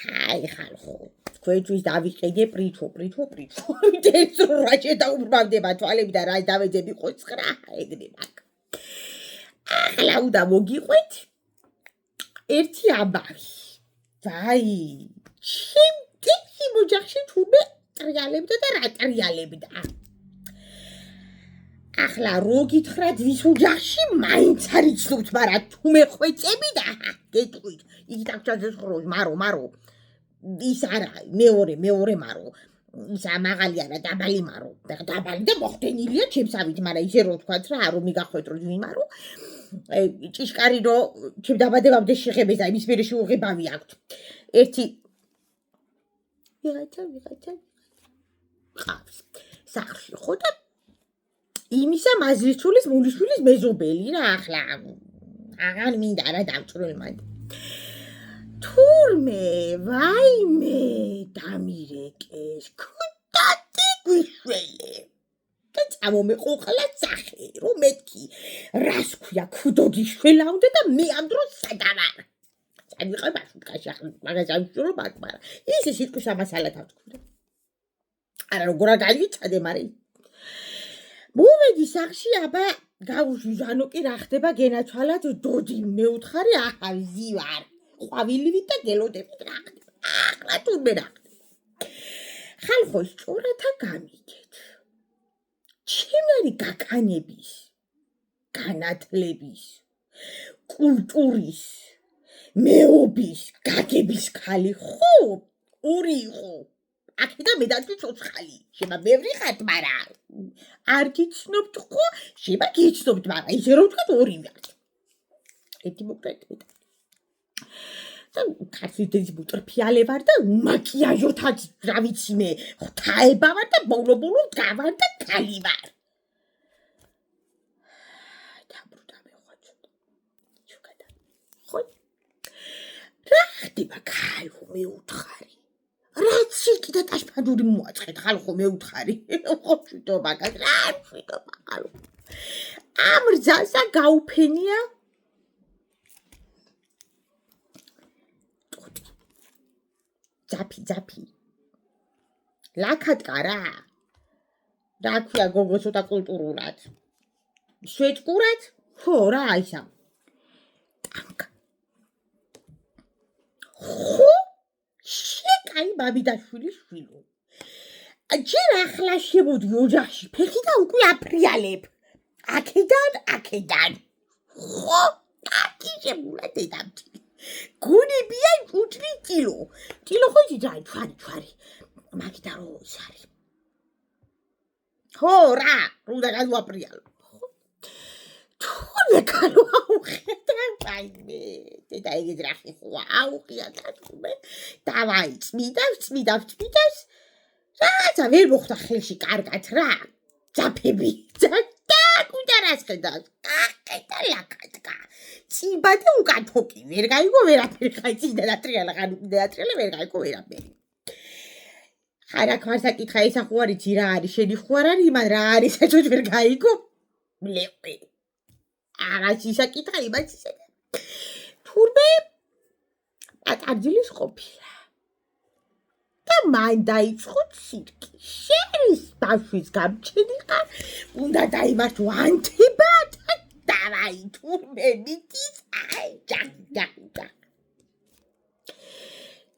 აი ხალხო თქვენთვის დავიყიდე პრიჩო დეცრა შედაუბრმავდება თვალები და რა დავეძები ხო 9 ეგნება ახლა უნდა მოგიყვეთ ერთი ამბავი ვაი ჩემი მოჯახში თურმე ტრიალებდა და რა ტრიალებდა ახლა რო გითხრათ ვის ოჯახში მაინც არ იცნობთ მაგრამ თუ მე ხვეწები და გეტყვით იგი დაგჭაძეს ხროს მარო ის არა მეორე მარო ის ამაღალი არა დაბალი მარო დაბალი და მოხდენილია ჩემსავით მაგრამ ისე რო თქვათ რა რომ მიგახვეთ რომ ვიმარო ჭიშკარი რო ჩემ დაბადებამდე შეხებეს და იმის მერე შეუღებავი აქვთ ერთი ვიღაცა ყავს სახლში ხო და იმისა მაზრიჩულის მულიშვილის მეზობელი რა ახლა აღარ მინდა რა დავჭრილმა თურმე ვაიმე დამირეკეს ქუდატი გვიშველე და წამომეყოყლა სახე რომ მეთქი რას ქვია ქუდოდიშველაუნდა და მე ამ დროს სადავარ წავიყება შუქაში ახლა მაგას ამჭურო მაგრამ ისე სიტყვის ამასალა დავთქვი არა როგორ გაიცადე მაგრამ მოვედი სახში აბა გავუშვი ჟანოკი რა ხდება გენაცვალად დოდი მეუთხარი ახლა ვიზივარ ყვავილივით და გელოდებით რა ხდება ახლა თურმე რა ხდება ხალხო სწორათა გამიგეთ ჩემი არის გაკანების განათლების კულტურის მეობის გაგების ხალი ხო ორი იყო აქედა მე და ცოცხალი შემა ბევრი ხართ მაგრამ არ გიცნობთ ხო შემა გიცნობთ მაგრამ ისე რომ ვთქვათ ორი ვართ ერთი მოკრეთ და ქართლის ბუტრფიალე ვარ და მაკიაჟოთაც რა ვიცი მე ღვთაება ვარ და ბოლო გავარ და კალი ვარ დაბრუნდა მე ხო რა ხდება ქალო მე უთხარი რაც იქიდა ტაშფადური მოაწყეთ ხალხო მე უთხარი ხო თვითო მაგას რა თვითო ხალხო ამ რძალსა გაუფენია ძაფი ლაკატკა რა ქვია გოგო ცოტა კულტურულად შვეჭკურად ხო რა ისა ტანკ ხო შეკაი ბაბიდაშვილი შვილო ჯერ ახლა შემოდი ოჯახში ფეხი და უკვე აფრიალებ აქედან ხო ტაკი შემულა დედამთილი გონებია უჭრი ტილო ხო იცი ჯვარი მაგიდა რო ის არის ხო რა უნდა გადვაპრიალო თუნე კალო აუხედა ვაიმე დედა ეგეთ რახი ხო აუღია თქმე დავაი წმიდავს რაცა ვერ მოხდა ხელში კარგად რა ძაფები და კუდარას ხედავს კაკეტა ლაკატკა ციბა და უკათოკი ვერ გაიგო ვერაფერი ხაიცინა და ტრიალა ვერ გაიგო ვერაფერი ხარა ქვასა კითხა ისა ხო არის რა არის შენი ხო არ არის იმან რა არის საჭოთ ვერ გაიგო ლეყი აღაც ისა კითხა იმას ისე თურმე ატარჯილის ყოფილა და მან დაიწყო ცირკი შერის ბავშვის გამჩენილიყარ უნდა დაიმართო ანთება და დავაი თურმე მიტის აი ჯახ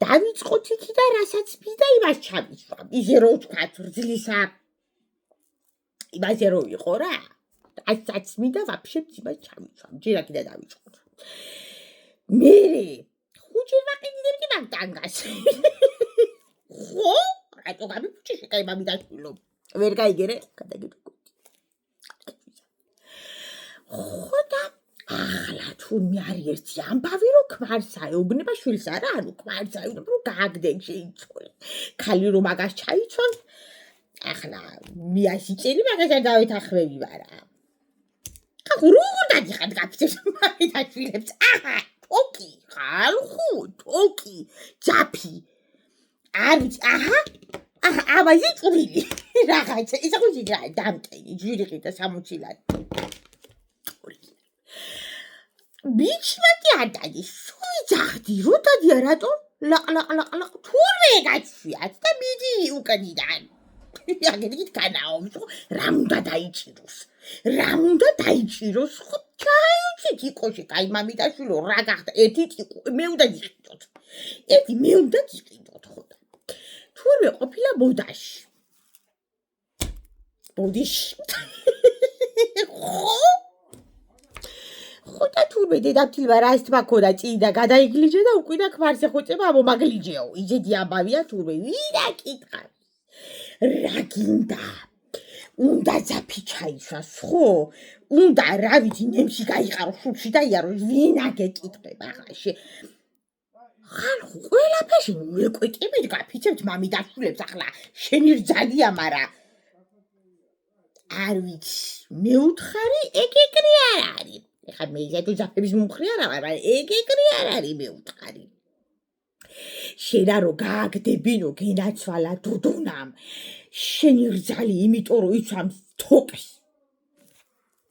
დავიწყოთ იქი და რასაც მინდა იმას ჩამისვამ ისე რო ვთქვათ რძლისა იმაზე რო იყო რა ასაც მინდა ვაფშე იმას ჩამისვამ ჯერ აქედან დავიწყოთ მერე ხუჭი ვაყიდებდი მაგ ტანგას ხო რატო გამიფუჭი შეკაი მამიდაშვილო ვერ გაიგერე გადაგიტყვი ხო და ახლა თურმე არის ერთი ამბავი რომ ქმარსა ეუბნება შვილს არა ანუ ქმარსა ეუბნება რომ გააგდენ შეიცვალე ქალი რომ მაგას ჩაიცვალ ახლა მიასიწელი მაგას არ დავეთახვევი ვარა ახლა როგორ დაგიხად გაფიცებს მამიდაშვილებს აჰა თოკი ხალხო თოკი ძაფი არ ვიცი აჰა ამაზე წვრილი რაღაცა ისა ხო იცი რა დამტენი ჯვირიღი და სამოცილად ბიჩმა კი არ დადი სუი ძახდი რო დადია რატო ლაყ თურმე გაჩვიათ და მიდი უკანიდან. აგერით განაომსო, რა უნდა დაიჭიროს, ხო ჩაიუჩით იყოში, კაი მამიდაშვილო, რა გახდა, ერთით მე უნდა გიყიდოთ, ხო და თურმე ყოფილა ბოდიში, ხო და თურმე დედამთილმა რას თქმა ქონდა წინ და გადაიგლიჯე და უკვე და ქმარს ეხოწება ამომაგლიჯეო, იძედი ამბავია თურმე, ვინა კითხავს. რა გინდა? უნდა ძაფი ჩაისვას, ხო? უნდა რა ვიცი, ნემსი გაიყარო, შუბში დაიაროს, ვინა გეკითხება ახლა. ხალხო, ყველაფერში მეკვეტებით გაფიცებთ მამიდაშვილებს ახლა. შენი რძალია, მარა არ ვიცი, მეუთხარი ეგ ეგრე არ არის. ეხლა მე იზეთო ძაფების მომხრე არა ვარ, მაგრამ ეგ ეგრე არ არის მეუთხარი. შენა რო გააგდებინო გენაცვალა დოდონამ შენი რძალი იმიტომ რომ იცვამს თოკს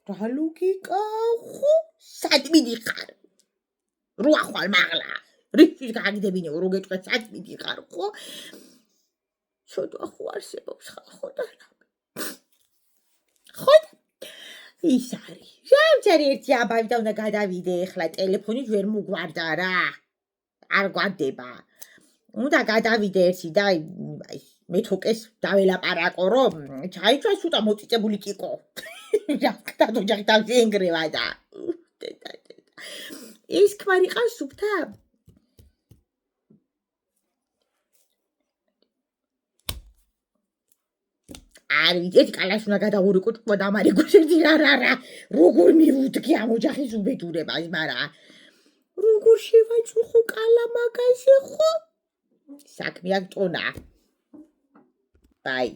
რა ლოგიკა ხო სად მიდიხარ რო ახვალ მაღლა რიფის გააგდებინო რო გეტყვი სად მიდიხარ ხო ცოტა ხო არსებობს ხო და ხო ის არის ჯამჯერი ერთი აბავი და უნდა გადავიდე ეხლა ტელეფონით ვერ მოგვარდა რა არ გვარდება. უნდა გადავიდე ერთი და მე თოკეს დაველაპარაკო რომ ჩაიჭვას ცოტა მოწიწებული კიკო. რა ვქნა ოჯახი თავზე ენგრევა და ის ქმარი ყავს სუფთა? არ ვიცი, ერთი კალას უნდა გადავურიკო ჭკუა და ამარიგოს ერთი რა როგორ მივუდგე ამ ოჯახის უბედურებას, მაგრამ როგორ შევაწუხო კალა მაგაზე ხო? საქმე აქ ტონა. ბაი.